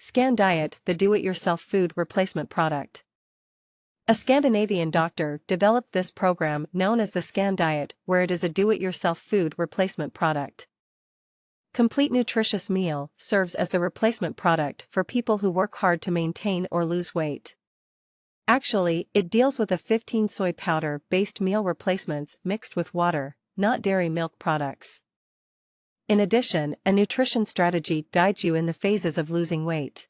Scan Diet, the do-it-yourself food replacement product. A Scandinavian doctor developed this program known as the Scan Diet, where it is a do-it-yourself food replacement product. Complete Nutritious Meal serves as the replacement product for people who work hard to maintain or lose weight. Actually, it deals with a 15 soy powder-based meal replacements mixed with water, not dairy milk products. In addition, a nutrition strategy guides you in the phases of losing weight.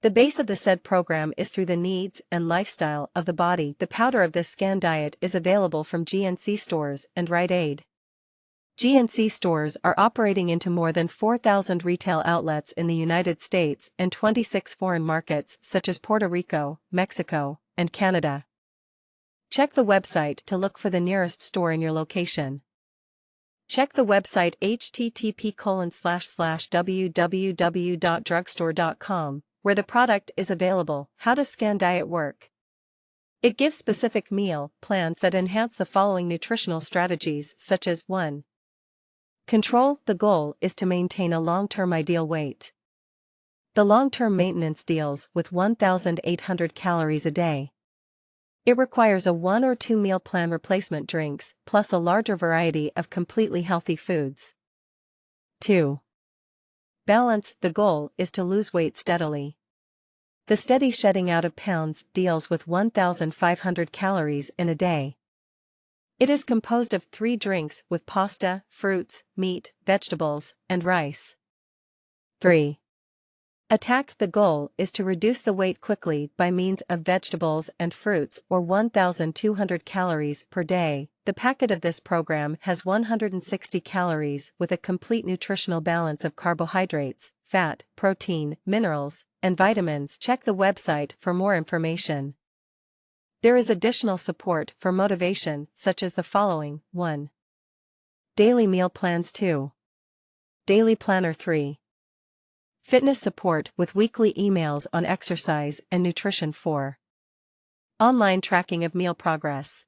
The base of the said program is through the needs and lifestyle of the body. The powder of this Scan Diet is available from GNC stores and Rite Aid. GNC stores are operating into more than 4,000 retail outlets in the United States and 26 foreign markets such as Puerto Rico, Mexico, and Canada. Check the website to look for the nearest store in your location. Check the website http://www.drugstore.com, where the product is available. How does Scan Diet work? It gives specific meal plans that enhance the following nutritional strategies such as 1. Control. The goal is to maintain a long-term ideal weight. The long-term maintenance deals with 1,800 calories a day. It requires a 1 or 2 meal plan replacement drinks, plus a larger variety of completely healthy foods. 2. Balance. The goal is to lose weight steadily. The steady shedding out of pounds deals with 1,500 calories in a day. It is composed of 3 drinks with pasta, fruits, meat, vegetables, and rice. 3. Attack. The goal is to reduce the weight quickly by means of vegetables and fruits or 1,200 calories per day. The packet of this program has 160 calories with a complete nutritional balance of carbohydrates, fat, protein, minerals, and vitamins. Check the website for more information. There is additional support for motivation such as the following: 1. Daily meal plans. 2. Daily planner. 3. Fitness support with weekly emails on exercise and nutrition. 4. Online tracking of meal progress.